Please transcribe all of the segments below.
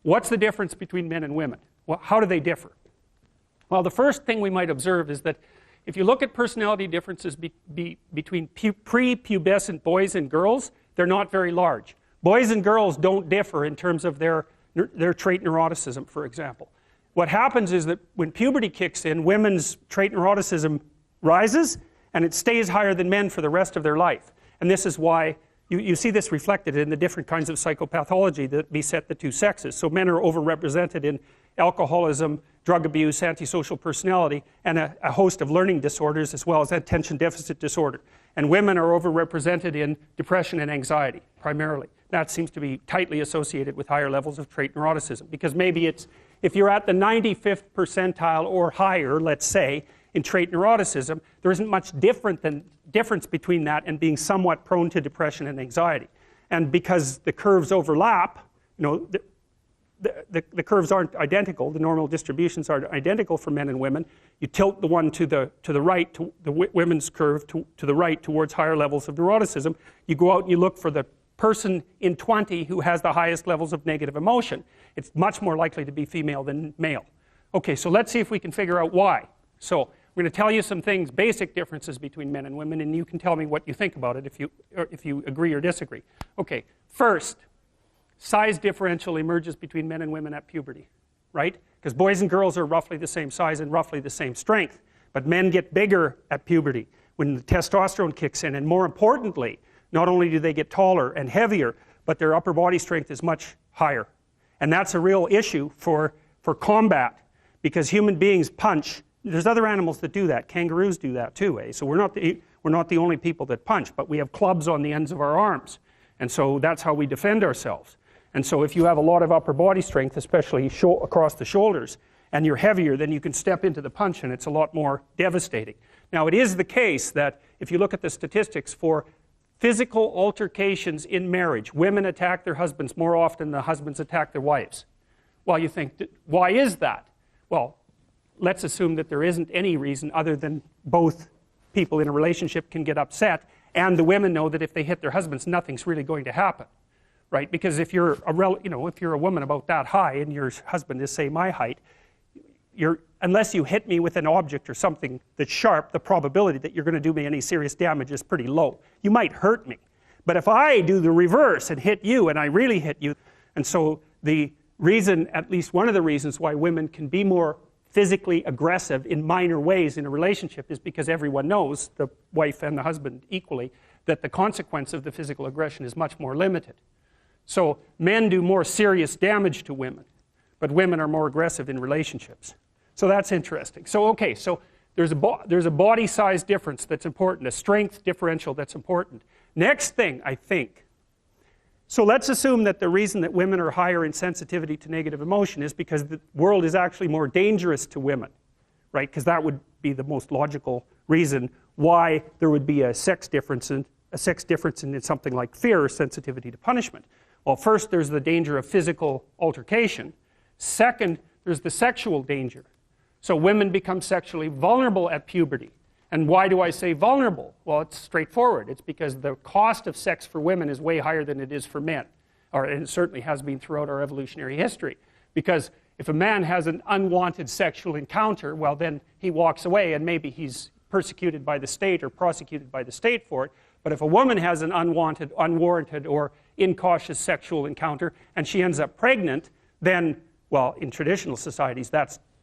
What's the difference between men and women? Well, how do they differ? Well, the first thing we might observe is that if you look at personality differences between prepubescent boys and girls, they're not very large. Boys and girls don't differ in terms of their trait neuroticism, for example. What happens is that when puberty kicks in, women's trait neuroticism rises, and it stays higher than men for the rest of their life. And this is why you see this reflected in the different kinds of psychopathology that beset the two sexes. So men are overrepresented in alcoholism, drug abuse, antisocial personality, and a host of learning disorders, as well as attention deficit disorder. And women are overrepresented in depression and anxiety, primarily. That seems to be tightly associated with higher levels of trait neuroticism, because maybe it's, if you're at the 95th percentile or higher, let's say, in trait neuroticism, there isn't much difference between that and being somewhat prone to depression and anxiety. And because the curves overlap, you know, the curves aren't identical, the normal distributions aren't identical for men and women, you tilt the one to the right, to the women's curve to the right towards higher levels of neuroticism. You go out and you look for the person in 20 who has the highest levels of negative emotion. It's much more likely to be female than male. Okay, so let's see if we can figure out why. So I'm going to tell you some things, basic differences between men and women, and you can tell me what you think about it if you agree or disagree. Okay, first, size differential emerges between men and women at puberty, right? Because boys and girls are roughly the same size and roughly the same strength, but men get bigger at puberty when the testosterone kicks in, and more importantly, not only do they get taller and heavier, but their upper body strength is much higher. And that's a real issue for combat, because human beings punch. There's other animals that do that. Kangaroos do that too, eh? So we're not the only people that punch, but we have clubs on the ends of our arms. And so that's how we defend ourselves. And so if you have a lot of upper body strength, especially across the shoulders, and you're heavier, then you can step into the punch and it's a lot more devastating. Now, it is the case that if you look at the statistics for physical altercations in marriage, women attack their husbands more often than husbands attack their wives. Well, you think, why is that? Well, let's assume that there isn't any reason other than both people in a relationship can get upset, and the women know that if they hit their husbands, nothing's really going to happen, right? Because if you're a woman about that high and your husband is, say, my height, unless you hit me with an object or something that's sharp, the probability that you're going to do me any serious damage is pretty low. You might hurt me, but if I do the reverse and hit you, and I really hit you, and so the reason, at least one of the reasons why women can be more physically aggressive in minor ways in a relationship is because everyone knows, the wife and the husband equally, that the consequence of the physical aggression is much more limited. So men do more serious damage to women, but women are more aggressive in relationships. So that's interesting. So okay, so there's a body size difference that's important, a strength differential that's important. Next thing, I think, so let's assume that the reason that women are higher in sensitivity to negative emotion is because the world is actually more dangerous to women, right? Because that would be the most logical reason why there would be a sex difference in something like fear or sensitivity to punishment. Well, first, there's the danger of physical altercation. Second, there's the sexual danger. So women become sexually vulnerable at puberty. And why do I say vulnerable? Well, it's straightforward. It's because the cost of sex for women is way higher than it is for men. And it certainly has been throughout our evolutionary history. Because if a man has an unwanted sexual encounter, well, then he walks away and maybe he's persecuted by the state or prosecuted by the state for it. But if a woman has an unwanted, unwarranted, or incautious sexual encounter and she ends up pregnant, then, well, in traditional societies,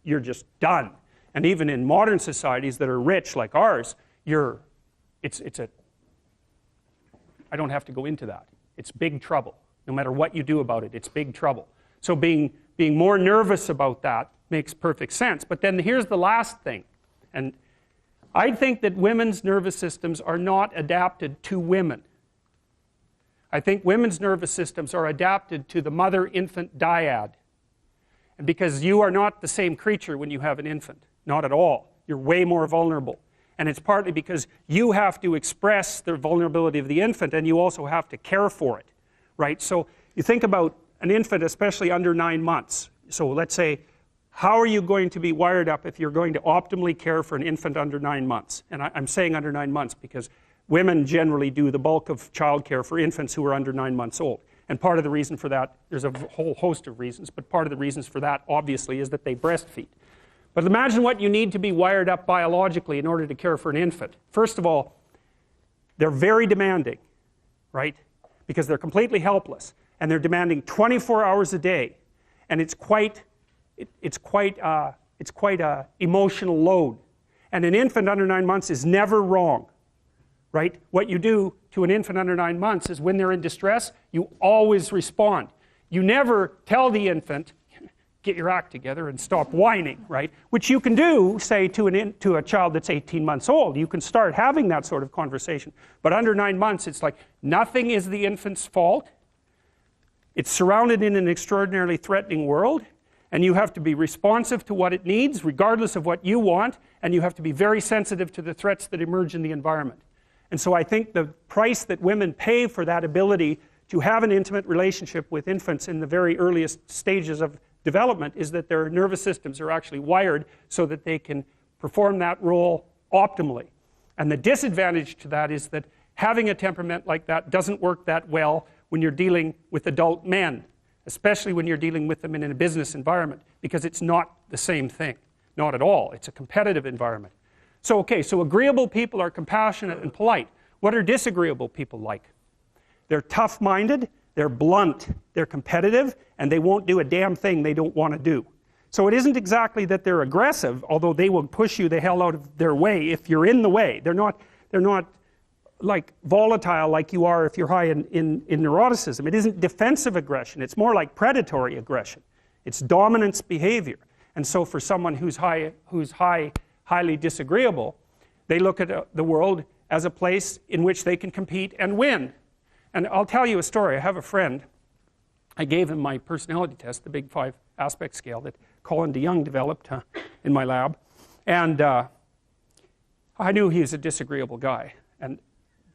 you're just done. And even in modern societies that are rich like ours, I don't have to go into that. It's big trouble. No matter what you do about it, it's big trouble. So being more nervous about that makes perfect sense. But then here's the last thing. And I think that women's nervous systems are not adapted to women. I think women's nervous systems are adapted to the mother-infant dyad. And because you are not the same creature when you have an infant. Not at all. You're way more vulnerable. And it's partly because you have to express the vulnerability of the infant and you also have to care for it, right? So you think about an infant, especially under 9 months. So let's say, how are you going to be wired up if you're going to optimally care for an infant under 9 months? And I'm saying under 9 months because women generally do the bulk of child care for infants who are under 9 months old. And part of the reason for that, there's a whole host of reasons, but part of the reasons for that, obviously, is that they breastfeed. But imagine what you need to be wired up biologically in order to care for an infant. First of all, they're very demanding, right? Because they're completely helpless, and they're demanding 24 hours a day, and it's quite a emotional load. And an infant under 9 months is never wrong, right? What you do to an infant under 9 months is when they're in distress, you always respond. You never tell the infant, get your act together and stop whining, right? Which you can do, say, to a child that's 18 months old. You can start having that sort of conversation. But under 9 months, it's like nothing is the infant's fault. It's surrounded in an extraordinarily threatening world, and you have to be responsive to what it needs, regardless of what you want, and you have to be very sensitive to the threats that emerge in the environment. And so I think the price that women pay for that ability to have an intimate relationship with infants in the very earliest stages of development is that their nervous systems are actually wired so that they can perform that role optimally. And the disadvantage to that is that having a temperament like that doesn't work that well when you're dealing with adult men, especially when you're dealing with them in a business environment, because it's not the same thing. Not at all. It's a competitive environment. So, okay, so agreeable people are compassionate and polite. What are disagreeable people like? They're tough-minded, they're blunt, they're competitive, and they won't do a damn thing they don't want to do. So it isn't exactly that they're aggressive, although they will push you the hell out of their way if you're in the way. They're not like volatile like you are if you're high in neuroticism. It isn't defensive aggression. It's more like predatory aggression. It's dominance behavior. And so for someone who's highly disagreeable, they look at the world as a place in which they can compete and win. And I'll tell you a story. I have a friend. I gave him my personality test, the Big 5 aspect scale that Colin DeYoung developed in my lab. And I knew he was a disagreeable guy, and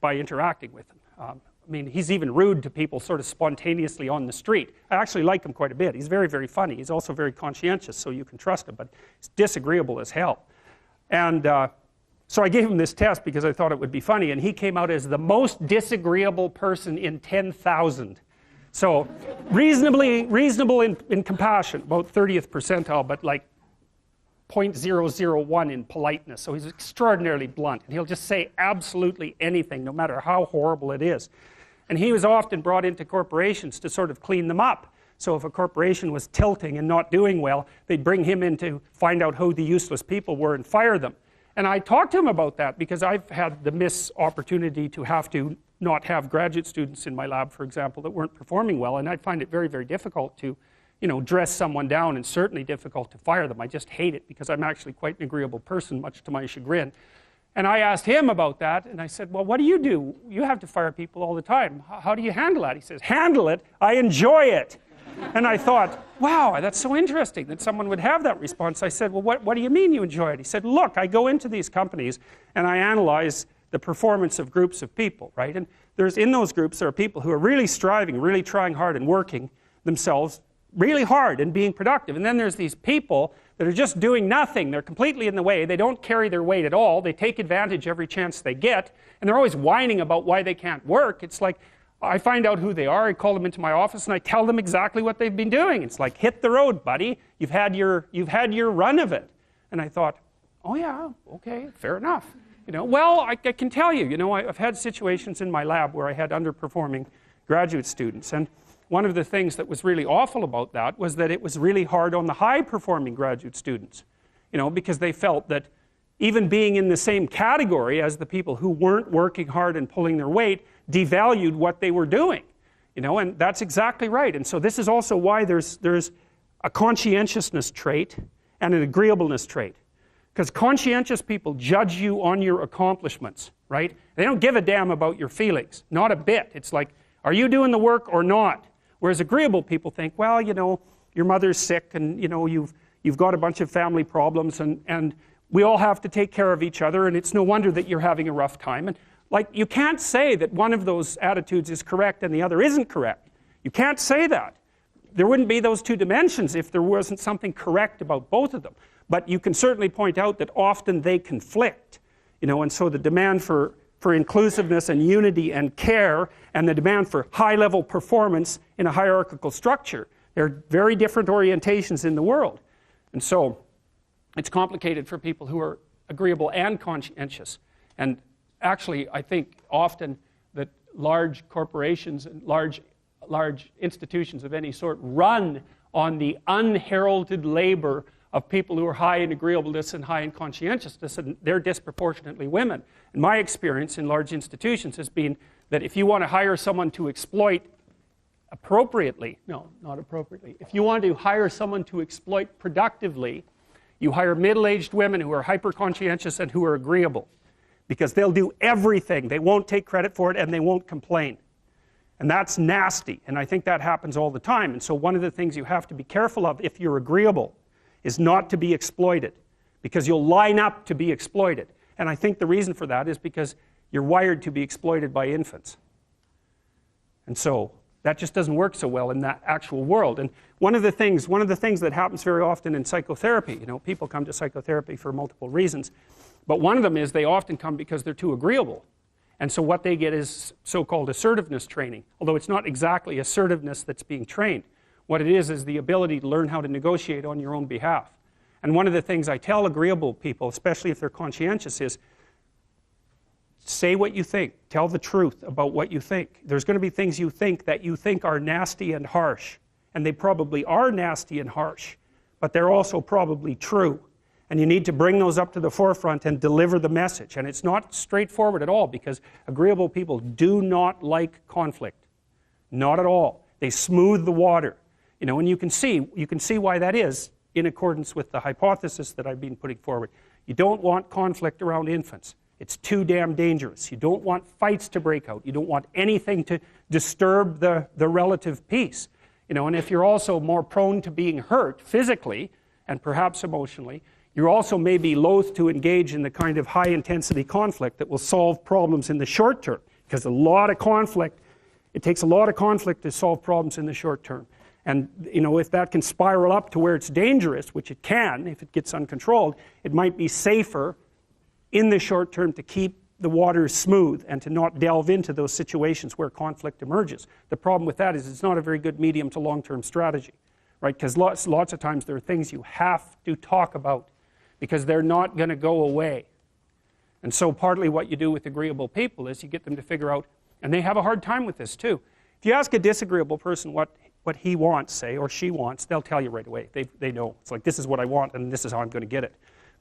by interacting with him. I mean, he's even rude to people sort of spontaneously on the street. I actually like him quite a bit. He's very, very funny. He's also very conscientious, so you can trust him, but he's disagreeable as hell. And so I gave him this test because I thought it would be funny, and he came out as the most disagreeable person in 10,000. So reasonable in compassion, about 30th percentile, but like 0.001 in politeness. So he's extraordinarily blunt, and he'll just say absolutely anything, no matter how horrible it is. And he was often brought into corporations to sort of clean them up. So if a corporation was tilting and not doing well, they'd bring him in to find out who the useless people were and fire them. And I talked to him about that because I've had the opportunity to have to not have graduate students in my lab, for example, that weren't performing well, and I find it very, very difficult to, dress someone down, and certainly difficult to fire them. I just hate it because I'm actually quite an agreeable person, much to my chagrin. And I asked him about that, and I said, well, what do? You have to fire people all the time. How do you handle that? He says, handle it? I enjoy it. And I thought, wow, that's so interesting that someone would have that response. I said, well, what do you mean you enjoy it? He said, look, I go into these companies and I analyze the performance of groups of people, right? And in those groups, there are people who are really striving, really trying hard and working themselves really hard and being productive. And then there's these people that are just doing nothing. They're completely in the way. They don't carry their weight at all. They take advantage every chance they get. And they're always whining about why they can't work. It's like, I find out who they are, I call them into my office, and I tell them exactly what they've been doing. It's like, hit the road, buddy. You've had your run of it. And I thought, oh yeah, okay, fair enough. Well, I can tell you, I've had situations in my lab where I had underperforming graduate students. And one of the things that was really awful about that was that it was really hard on the high-performing graduate students, because they felt that even being in the same category as the people who weren't working hard and pulling their weight devalued what they were doing, and that's exactly right. And so this is also why there's a conscientiousness trait and an agreeableness trait, because conscientious people judge you on your accomplishments, right? They don't give a damn about your feelings, not a bit. It's like, are you doing the work or not? Whereas agreeable people think, well, your mother's sick, and you've got a bunch of family problems, and we all have to take care of each other, and it's no wonder that you're having a rough time. And like, you can't say that one of those attitudes is correct and the other isn't correct. You can't say that. There wouldn't be those two dimensions if there wasn't something correct about both of them. But you can certainly point out that often they conflict, and so the demand for for inclusiveness and unity and care and the demand for high-level performance in a hierarchical structure. There are very different orientations in the world. And so it's complicated for people who are agreeable and conscientious. And actually, I think often that large corporations and large institutions of any sort run on the unheralded labor of people who are high in agreeableness and high in conscientiousness, and they're disproportionately women. And my experience in large institutions has been that if you want to hire someone to exploit appropriately, no, not appropriately, if you want to hire someone to exploit productively, you hire middle-aged women who are hyper-conscientious and who are agreeable, because they'll do everything. They won't take credit for it, and they won't complain. And that's nasty, and I think that happens all the time. And so one of the things you have to be careful of if you're agreeable is not to be exploited, because you'll line up to be exploited. And I think the reason for that is because you're wired to be exploited by infants. And so that just doesn't work so well in that actual world. And one of the things that happens very often in psychotherapy, people come to psychotherapy for multiple reasons, but one of them is they often come because they're too agreeable. And so what they get is so-called assertiveness training, although it's not exactly assertiveness that's being trained. What it is the ability to learn how to negotiate on your own behalf. And one of the things I tell agreeable people, especially if they're conscientious, is say what you think. Tell the truth about what you think. There's going to be things you think that you think are nasty and harsh. And they probably are nasty and harsh, but they're also probably true. And you need to bring those up to the forefront and deliver the message. And it's not straightforward at all, because agreeable people do not like conflict. Not at all. They smooth the water. And you can see why that is in accordance with the hypothesis that I've been putting forward. You don't want conflict around infants. It's too damn dangerous. You don't want fights to break out. You don't want anything to disturb the relative peace. And if you're also more prone to being hurt physically and perhaps emotionally, you're also maybe loath to engage in the kind of high-intensity conflict that will solve problems in the short term, because it takes a lot of conflict to solve problems in the short term. And if that can spiral up to where it's dangerous, which it can if it gets uncontrolled, it might be safer in the short term to keep the waters smooth and to not delve into those situations where conflict emerges. The problem with that is it's not a very good medium to long-term strategy, right? Because lots of times there are things you have to talk about because they're not going to go away. And so partly what you do with agreeable people is you get them to figure out, and they have a hard time with this too. If you ask a disagreeable person what he wants, say, or she wants, they'll tell you right away. They know. It's like, this is what I want, and this is how I'm going to get it.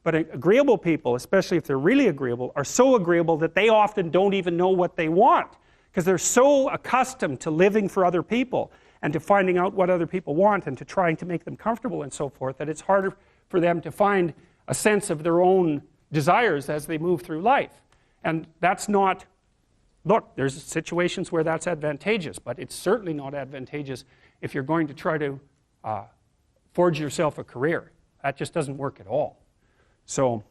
But agreeable people, especially if they're really agreeable, are so agreeable that they often don't even know what they want, because they're so accustomed to living for other people and to finding out what other people want and to trying to make them comfortable and so forth, that it's harder for them to find a sense of their own desires as they move through life. And that's not, look, there's situations where that's advantageous, but it's certainly not advantageous if you're going to try to forge yourself a career. That just doesn't work at all. So